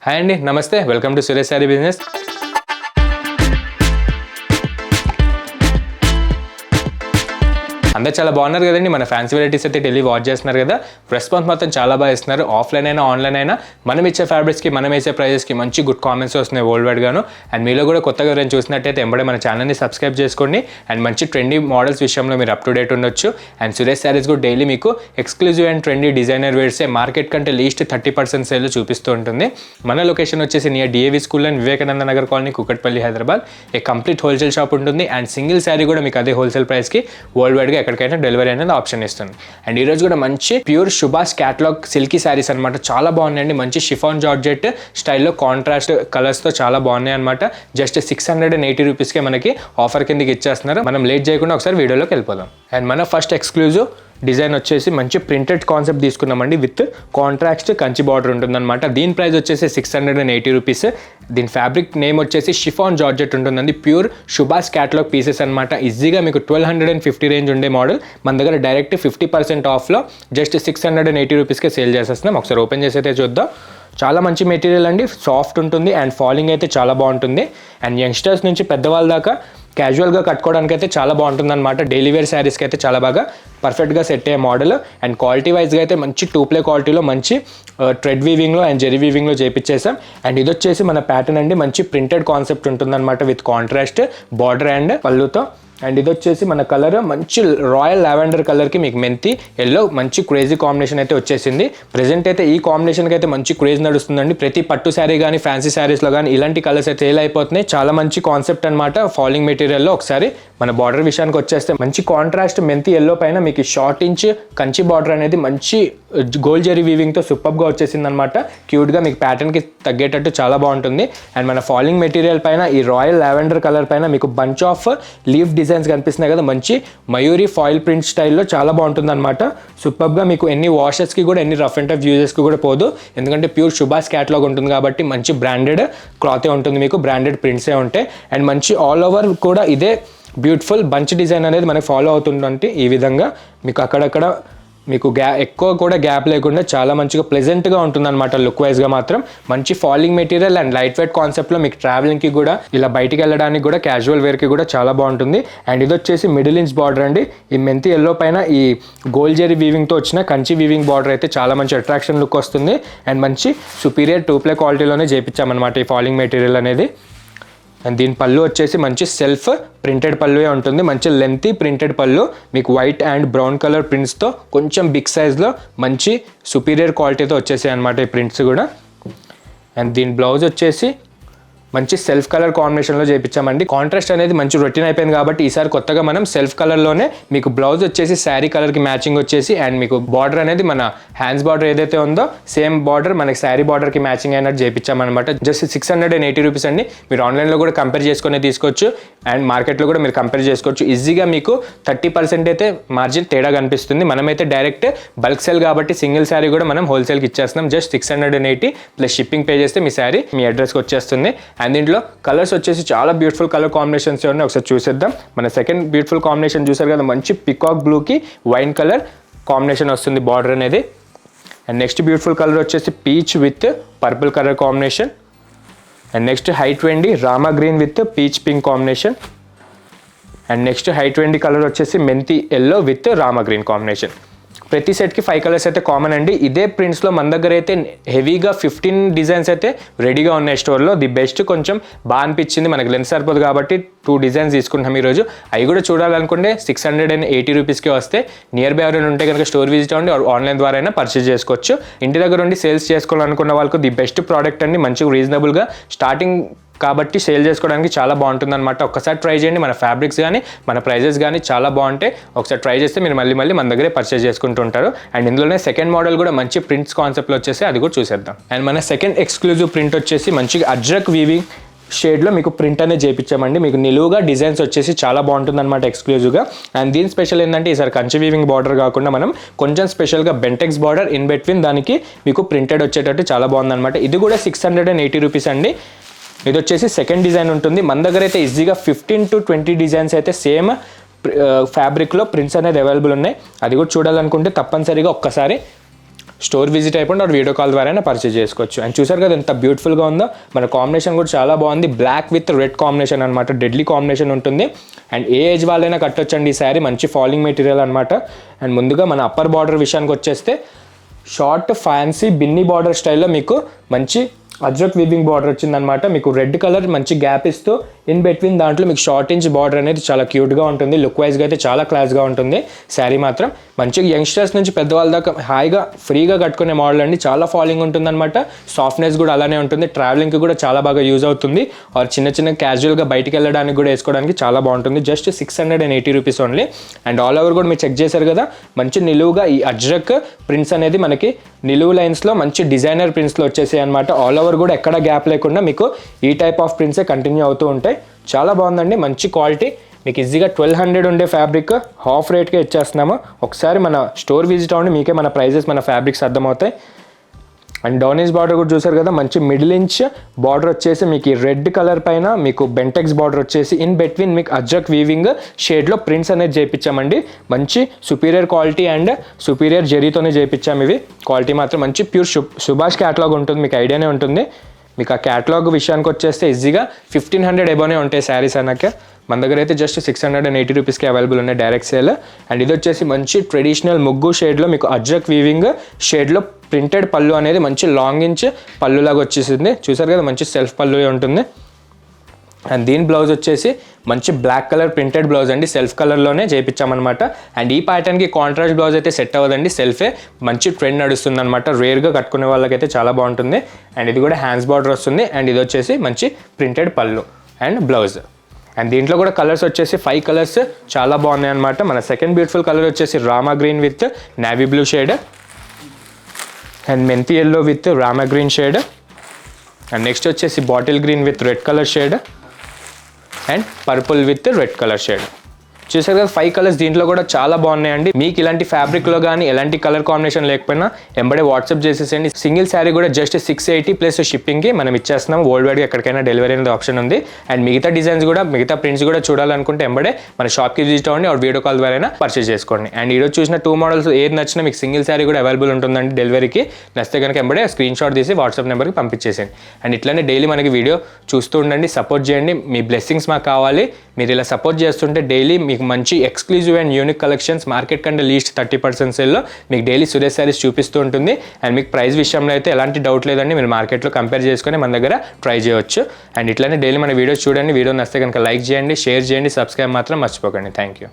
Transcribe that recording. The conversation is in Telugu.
హాయ్ అండి, నమస్తే. Welcome to Suresh sari business. అందరూ చాలా బాగున్నారు కదండి. మన ఫ్యాన్సీ వెరైటీస్ అయితే ఢిల్లీ వాచ్ చేస్తున్నారు కదా. రెస్పాన్స్ మొత్తం చాలా బాగా ఇస్తున్నారు. ఆఫ్లైన్ అయినా ఆన్లైన్ అయినా మనం ఇచ్చే ఫ్యాబ్రిక్స్కి మనం వేసే ప్రైజెస్కి మంచి గుడ్ కామెంట్స్ వస్తున్నాయి వరల్డ్ వైడ్ గాను. అండ్ మీలో కూడా కొత్తగా ఎవరైనా చూసినట్టయితే ఎంబడే మన ఛానల్ని సబ్స్క్రైబ్ చేసుకోండి. అండ్ మంచి ట్రెండీ మోడల్స్ విషయంలో మీరు అప్ టు డేట్ ఉండొచ్చు. అండ్ సురేష్ శారీస్ కూడా డైలీ మీకు ఎక్స్క్లూజివ్ అండ్ ట్రెండీ డిజైనర్ వేర్సే మార్కెట్ కంటే లీస్ట్ 30% సేల్ చూపిస్తూ ఉంటుంది. మన లొకేషన్ వచ్చేసి near DAV school and Vivekananda Nagar colony, Kukatpally, Hyderabad. A complete wholesale shop ఉంటుంది. అండ్ సింగిల్ శారీ కూడా మీకు అదే హోల్సేల్ ప్రైస్కి వరల్డ్ వైడ్గా ఎక్కడికైనా డెలివరీ అనేది ఆప్షన్ ఇస్తుంది. అండ్ ఈరోజు కూడా మంచి pure Subha's catalogue silky saris అనమాట. చాలా బాగున్నాయండి. మంచి షిఫాన్ జార్జెట్ స్టైల్లో కాంట్రాస్ట్ కలర్స్తో చాలా బాగున్నాయి అనమాట. జస్ట్ 680 రూపీస్కే మనకి ఆఫర్ కిందకి ఇచ్చేస్తున్నారు. మనం లేట్ చేయకుండా ఒకసారి వీడియోలోకి వెళ్ళిపోదాం. అండ్ మన ఫస్ట్ ఎక్స్క్లూజివ్ డిజైన్ వచ్చేసి మంచి ప్రింటెడ్ కాన్సెప్ట్ తీసుకున్నామండి. విత్ కాంట్రాక్ట్ కంచి బార్డర్ ఉంటుందన్నమాట. దీని ప్రైస్ వచ్చేసి 680 రూపీస్. దీని ఫ్యాబ్రిక్ నేమ్ వచ్చేసి షిఫాన్ జార్జెట్ ఉంటుందండి. ప్యూర్ శుభాస్ క్యాటలాగ్ పీసెస్ అనమాట. ఈజీగా మీకు 1250 రేంజ్ ఉండే మోడల్ మన దగ్గర డైరెక్ట్ 50% ఆఫ్లో జస్ట్ 680 రూపీస్కే సేల్ చేసేస్తున్నాం. ఒకసారి ఓపెన్ చేసి అయితే చూద్దాం. చాలా మంచి మెటీరియల్ అండి. సాఫ్ట్ ఉంటుంది అండ్ ఫాలింగ్ అయితే చాలా బాగుంటుంది. అండ్ యంగ్స్టర్స్ నుంచి పెద్దవాళ్ళ దాకా క్యాజువల్గా కట్టుకోవడానికి అయితే చాలా బాగుంటుంది అనమాట. డైలీ వేర్ శారీస్కి అయితే చాలా బాగా పర్ఫెక్ట్గా సెట్ అయ్యే మోడల్. అండ్ క్వాలిటీ వైజ్గా అయితే మంచి 2 క్వాలిటీలో మంచి థ్రెడ్ వీవింగ్లో అండ్ జెరీ వీవింగ్లో చేపించేసాం. అండ్ ఇది వచ్చేసి మన ప్యాటర్న్ అండి. మంచి ప్రింటెడ్ కాన్సెప్ట్ ఉంటుందన్నమాట విత్ కాంట్రాస్ట్ బార్డర్ అండ్ పళ్ళుతో. అండ్ ఇది వచ్చేసి మన కలర్ మంచి రాయల్ లావెండర్ కలర్కి మీకు మెంతి ఎల్లో మంచి క్రేజీ కాంబినేషన్ అయితే వచ్చేసింది. ప్రెజెంట్ అయితే ఈ కాంబినేషన్కి అయితే మంచి క్రేజ్ నడుస్తుందండి. ప్రతి పట్టు శారీ కానీ ఫ్యాన్సీ శారీస్లో కానీ ఇలాంటి కలర్స్ అయితే సేల్ అయిపోతున్నాయి. చాలా మంచి కాన్సెప్ట్ అనమాట ఫాలింగ్ మెటీరియల్లో. ఒకసారి మన బార్డర్ విషయానికి వచ్చేస్తే మంచి కాంట్రాస్ట్ మెంతి ఎల్లో పైన మీకు షార్ట్ ఇంచ్ కంచి బార్డర్ అనేది మంచి గోల్డ్ జెరీ వీవింగ్తో సూపర్గా వచ్చేసింది అనమాట. క్యూట్గా మీకు ప్యాటర్న్కి తగ్గేటట్టు చాలా బాగుంటుంది. అండ్ మన ఫాలింగ్ మెటీరియల్ పైన ఈ రాయల్ లావెండర్ కలర్ పైన మీకు బంచ్ ఆఫ్ లీఫ్ డిజైన్స్ కనిపిస్తున్నాయి కదా. మంచి మయూరి ఫాయిల్ ప్రింట్ స్టైల్లో చాలా బాగుంటుంది అనమాట. సూపర్గా మీకు ఎన్ని వాషెస్కి కూడా ఎన్ని రఫ్ అండ్ టఫ్ యూజెస్కి కూడా పోదు. ఎందుకంటే ప్యూర్ శుభాస్ క్యాటలాగ్ ఉంటుంది కాబట్టి మంచి బ్రాండెడ్ క్లాతే ఉంటుంది, మీకు బ్రాండెడ్ ప్రింట్సే ఉంటాయి. అండ్ మంచి ఆల్ ఓవర్ కూడా ఇదే బ్యూటిఫుల్ బంచ్ డిజైన్ అనేది మనకి ఫాలో అవుతుందంటే ఈ విధంగా మీకు అక్కడక్కడ మీకు ఎక్కువ కూడా గ్యాప్ లేకుండా చాలా మంచిగా ప్లెజెంట్గా ఉంటుంది అనమాట. లుక్ వైజ్గా మాత్రం మంచి falling material and light weight కాన్సెప్ట్లో మీకు ట్రావెలింగ్కి కూడా ఇలా బయటికి వెళ్ళడానికి కూడా క్యాజువల్ వేర్కి కూడా చాలా బాగుంటుంది. అండ్ ఇది వచ్చేసి మిడిల్ ఇంచ్ బార్డర్ అండి. ఈ మెంతి ఎల్లో పైన ఈ గోల్డ్ జెరీ వీవింగ్తో వచ్చిన కంచి వీవింగ్ బార్డర్ అయితే చాలా మంచి అట్రాక్షన్ లుక్ వస్తుంది. అండ్ మంచి సుపీరియర్ 2 క్వాలిటీలోనే చేపించామన్నమాట ఈ ఫాలింగ్ మెటీరియల్ అనేది. అండ్ దీని పళ్ళు వచ్చేసి మంచి సెల్ఫ్ ప్రింటెడ్ పళ్ళువే ఉంటుంది. మంచి లెంతీ ప్రింటెడ్ పళ్ళు మీకు వైట్ అండ్ బ్రౌన్ కలర్ ప్రింట్స్తో కొంచెం బిగ్ సైజ్లో మంచి సుపీరియర్ క్వాలిటీతో వచ్చేసాయి అనమాట ఈ ప్రింట్స్ కూడా. అండ్ దీని బ్లౌజ్ వచ్చేసి మంచి సెల్ఫ్ కలర్ కాంబినేషన్లో చేయించామండి. కాంట్రాస్ట్ అనేది మంచి రొటీన్ అయిపోయింది కాబట్టి ఈసారి కొత్తగా మనం సెల్ఫ్ కలర్లోనే మీకు బ్లౌజ్ వచ్చేసి శారీ కలర్కి మ్యాచింగ్ వచ్చేసి అండ్ మీకు బార్డర్ అనేది మన హ్యాండ్స్ బార్డర్ ఏదైతే ఉందో సేమ్ బార్డర్ మనకి శారీ బార్డర్కి మ్యాచింగ్ అయినట్టు చేయించామన్నమాట. జస్ట్ 680 రూపీస్ అండి. మీరు ఆన్లైన్లో కూడా కంపేర్ చేసుకునే తీసుకోవచ్చు అండ్ మార్కెట్లో కూడా మీరు కంపేర్ చేసుకోవచ్చు. ఈజీగా మీకు 30% అయితే మార్జిన్ తేడా కనిపిస్తుంది. మనమైతే డైరెక్ట్ బల్క్ సేల్ కాబట్టి సింగిల్ శారీ కూడా మనం హోల్సేల్కి ఇచ్చేస్తున్నాం. జస్ట్ 680 ప్లస్ షిప్పింగ్ పే చేస్తే మీ శారీ మీ అడ్రస్కి వచ్చేస్తుంది. అండ్ దీంట్లో కలర్స్ వచ్చేసి చాలా బ్యూటిఫుల్ కలర్ కాంబినేషన్స్ ఉన్నాయి. ఒకసారి చూసేద్దాం. మన సెకండ్ బ్యూటిఫుల్ కాంబినేషన్ చూసారు కదా. మంచి పికాక్ బ్లూకి వైన్ కలర్ కాంబినేషన్ వస్తుంది బార్డర్ అనేది. అండ్ నెక్స్ట్ బ్యూటిఫుల్ కలర్ వచ్చేసి peach with purple colour combination. And next హైట్ వెండి Rama green with peach pink combination. And next హైట్ వెండి కలర్ వచ్చేసి మెంతి yellow with Rama green combination. ప్రతి సెట్కి 5 కలర్స్ అయితే కామన్ అండి. ఇదే ప్రింట్స్లో మన దగ్గర అయితే హెవీగా 15 డిజైన్స్ అయితే రెడీగా ఉన్నాయి స్టోర్లో. ది బెస్ట్ కొంచెం బాగా అనిపించింది. మనకి లెన్స్ సరిపోదు కాబట్టి 2 డిజైన్స్ తీసుకుంటాం ఈరోజు. అవి కూడా చూడాలనుకుంటే 680 రూపీస్కి వస్తే నియర్ బై ఎవరైనా ఉంటే కనుక స్టోర్ విజిట్ అవ్వండి. ఆన్లైన్ ద్వారా అయినా పర్చేస్ చేసుకోవచ్చు. ఇంటి దగ్గర ఉండి సేల్స్ చేసుకోవాలనుకున్న వాళ్ళకు ది బెస్ట్ ప్రోడక్ట్ అండి. మంచిగా రీజనబుల్గా స్టార్టింగ్ కాబట్టి సేల్ చేసుకోవడానికి చాలా బాగుంటుంది అనమాట. ఒక్కసారి ట్రై చేయండి. మన ఫ్యాబ్రిక్స్ కానీ మన ప్రైజెస్ కానీ చాలా బాగుంటాయి. ఒకసారి ట్రై చేస్తే మీరు మళ్ళీ మన దగ్గరే పర్చేస్ చేసుకుంటుంటారు. అండ్ ఇందులోనే సెకండ్ మోడల్ కూడా మంచి ప్రింట్స్ కాన్సెప్ట్లో వచ్చేసి అది కూడా చూసేద్దాం. అండ్ మన సెకండ్ ఎక్స్క్లూజివ్ ప్రింట్ వచ్చేసి మంచిగా అజ్రక్ వీవింగ్ షేడ్లో మీకు ప్రింట్ అనేది చేయించామండి. మీకు నిలువుగా డిజైన్స్ వచ్చేసి చాలా బాగుంటుంది అనమాట ఎక్స్క్లూజివ్గా. అండ్ దీని స్పెషల్ ఏంటంటే ఈసారి కంచి వీవింగ్ బార్డర్ కాకుండా మనం కొంచెం స్పెషల్గా బెంటెక్స్ బార్డర్ ఇన్ బిట్వీన్ దానికి మీకు ప్రింటెడ్ వచ్చేటట్టు చాలా బాగుందన్నమాట. ఇది కూడా 680 రూపీస్ అండి. ఇది వచ్చేసి సెకండ్ డిజైన్ ఉంటుంది. మన దగ్గర అయితే ఈజీగా 15 to 20 డిజైన్స్ అయితే సేమ్ ఫ్యాబ్రిక్లో ప్రింట్స్ అనేది అవైలబుల్ ఉన్నాయి. అది కూడా చూడాలనుకుంటే తప్పనిసరిగా ఒక్కసారి స్టోర్ విజిట్ అయిపోండి ఆర్ వీడియో కాల్ ద్వారా పర్చేజ్ చేసుకోవచ్చు. అండ్ చూసారు కదా ఎంత బ్యూటిఫుల్గా ఉందో, మన కాంబినేషన్ కూడా చాలా బాగుంది. బ్లాక్ విత్ రెడ్ కాంబినేషన్ అనమాట, డెడ్లీ కాంబినేషన్ ఉంటుంది. అండ్ ఏ ఏజ్ వాళ్ళైనా కట్టొచ్చండి ఈ శారీ, మంచి ఫాలింగ్ మెటీరియల్ అనమాట. అండ్ ముందుగా మన అప్పర్ బార్డర్ విషయానికి వచ్చేస్తే షార్ట్ ఫ్యాన్సీ బిన్నీ బార్డర్ స్టైల్లో మీకు మంచి అజ్రక్ వీవింగ్ బార్డర్ వచ్చిందనమాట. మీకు రెడ్ కలర్ మంచి గ్యాప్ ఇస్తూ ఇన్ బిట్వీన్ దాంట్లో మీకు షార్ట్ ఇంచ్ బార్డర్ అనేది చాలా క్యూట్గా ఉంటుంది. లుక్ వైజ్గా అయితే చాలా క్లాస్గా ఉంటుంది శారీ మాత్రం. మంచిగా యంగ్స్టర్స్ నుంచి పెద్దవాళ్ళ దాకా హాయిగా ఫ్రీగా కట్టుకునే మోడల్ అండి. చాలా ఫాలింగ్ ఉంటుందన్నమాట, సాఫ్ట్నెస్ కూడా అలానే ఉంటుంది. ట్రావెలింగ్కి కూడా చాలా బాగా యూజ్ అవుతుంది. ఆర్ చిన్న క్యాజువల్గా బయటికి వెళ్ళడానికి కూడా వేసుకోవడానికి చాలా బాగుంటుంది. Just 680 rupees only. And all over కూడా మీరు చెక్ చేశారు కదా, మంచి నిలువుగా ఈ అజ్రక్ ప్రింట్స్ అనేది మనకి నిలువు లైన్స్లో మంచి డిజైనర్ ప్రింట్స్లో వచ్చేసాయి అనమాట. ఆల్ ఓవర్ కూడా ఎక్కడ గ్యాప్ లేకుండా మీకు ఈ టైప్ ఆఫ్ ప్రింట్సే కంటిన్యూ అవుతూ ఉంటాయి. చాలా బాగుందండి, మంచి క్వాలిటీ. మీకు ఈజీగా 1200 ఉండే ఫ్యాబ్రిక్ హాఫ్ రేట్కే ఇచ్చేస్తున్నాము. ఒకసారి మన స్టోర్ విజిట్ అవ్వండి, మీకే మన ప్రైజెస్ మన ఫ్యాబ్రిక్స్ అర్థమవుతాయి. అండ్ డౌనేజ్ బార్డర్ కూడా చూసారు కదా, మంచి మిడిల్ ఇంచ్ బార్డర్ వచ్చేసి మీకు ఈ రెడ్ కలర్ పైన మీకు బెంటెక్స్ బార్డర్ వచ్చేసి ఇన్ బిట్వీన్ మీకు అజ్రక్ వీవింగ్ షేడ్లో ప్రింట్స్ అనేది చేయించామండి. మంచి సుపీరియర్ క్వాలిటీ అండ్ సుపీరియర్ జరీతోనే చేయించాము. ఇవి క్వాలిటీ మాత్రం మంచి ప్యూర్ సుభాష్ క్యాటలాగ్ ఉంటుంది, మీకు ఐడియానే ఉంటుంది. మీకు ఆ క్యాటలాగ్ విషయానికి వచ్చేస్తే ఈజీగా 1500 ఎబోనే ఉంటాయి శారీస్ అన్నాక. మన దగ్గర అయితే జస్ట్ 680 రూపీస్కి అవైలబుల్ ఉన్నాయి డైరెక్ట్ సేల్. అండ్ ఇది వచ్చేసి మంచి ట్రెడిషనల్ ముగ్గు షేడ్లో మీకు అజ్రక్ వీవింగ్ షేడ్లో ప్రింటెడ్ పళ్ళు అనేది మంచి లాంగ్ ఇంచ్ పళ్ళులాగా వచ్చేసింది. చూసారు కదా, మంచి సెల్ఫ్ పళ్ళు ఉంటుంది. అండ్ దీని బ్లౌజ్ వచ్చేసి మంచి బ్లాక్ కలర్ ప్రింటెడ్ బ్లౌజ్ అండి, సెల్ఫ్ కలర్లోనే చేయించామన్నమాట. అండ్ ఈ ప్యాటర్న్కి కాంట్రాస్ట్ బ్లౌజ్ అయితే సెట్ అవ్వదండి, సెల్ఫే మంచి ట్రెండ్ నడుస్తుంది అనమాట. రేర్గా కట్టుకునే వాళ్ళకైతే చాలా బాగుంటుంది. అండ్ ఇది కూడా హ్యాండ్స్ బార్డర్ వస్తుంది. అండ్ ఇది వచ్చేసి మంచి ప్రింటెడ్ పళ్ళు అండ్ బ్లౌజ్. అండ్ దీంట్లో కూడా కలర్స్ వచ్చేసి 5 కలర్స్ చాలా బాగున్నాయి అనమాట. మన సెకండ్ బ్యూటిఫుల్ కలర్ వచ్చేసి Rama green with navy blue shade, and మెంతి yellow with Rama green shade, and next వచ్చేసి bottle green with red colour shade, and purple with red colour shade. చూసారు కదా 5 కలర్స్, దీంట్లో కూడా చాలా బాగున్నాయండి. మీకు ఇలాంటి ఫ్యాబ్రిక్లో కానీ ఎలాంటి కలర్ కాంబినేషన్ లేకపోయినా ఎంబడే వాట్సాప్ చేసేసేయండి. సింగిల్ శారీ కూడా జస్ట్ 680 ప్లస్ షిప్పింగ్కి మనం ఇచ్చేస్తున్నాం. వరల్డ్ వైడ్గా ఎక్కడికైనా డెలివరీ అనేది ఆప్షన్ ఉంది. అండ్ మిగతా డిజైన్స్ కూడా మిగతా ప్రింట్స్ కూడా చూడాలనుకుంటే ఎంబడే మన షాప్కి విజిట్ అవ్వండి, ఆర్ వీడియో కాల్ ద్వారా పర్చేస్ చేసుకోండి. అండ్ ఈరోజు చూసిన 2 మోడల్స్ ఏది నచ్చినా మీకు సింగిల్ శారీ కూడా అవైలబుల్ ఉంటుందండి డెలివరీకి. నచ్చితే కనుక ఎంబడే స్క్రీన్ షాట్ తీసి వాట్సాప్ నెంబర్కి పంపించేసేయండి. అండ్ ఇట్లానే డైలీ మనకి వీడియో చూస్తూ ఉండండి, సపోర్ట్ చేయండి. మీ బ్లెస్సింగ్స్ మాకు కావాలి. మీరు ఇలా సపోర్ట్ చేస్తుంటే డైలీ మీకు మంచి exclusive and unique collections market కంటే లీస్ట్ 30% సేల్లో మీకు డైలీ సురేష్ శారీస్ చూపిస్తూ ఉంటుంది. అండ్ మీకు ప్రైస్ విషయంలో అయితే ఎలాంటి డౌట్ లేదండి, మీరు మార్కెట్లో కంపేర్ చేసుకొని మన దగ్గర ట్రై చేయవచ్చు. అండ్ ఇట్లానే డైలీ మన వీడియోస్ చూడండి. వీడియో నచ్చితే కనుక లైక్ చేయండి, షేర్ చేయండి, సబ్స్క్రైబ్ మాత్రం మర్చిపోకండి. Thank you.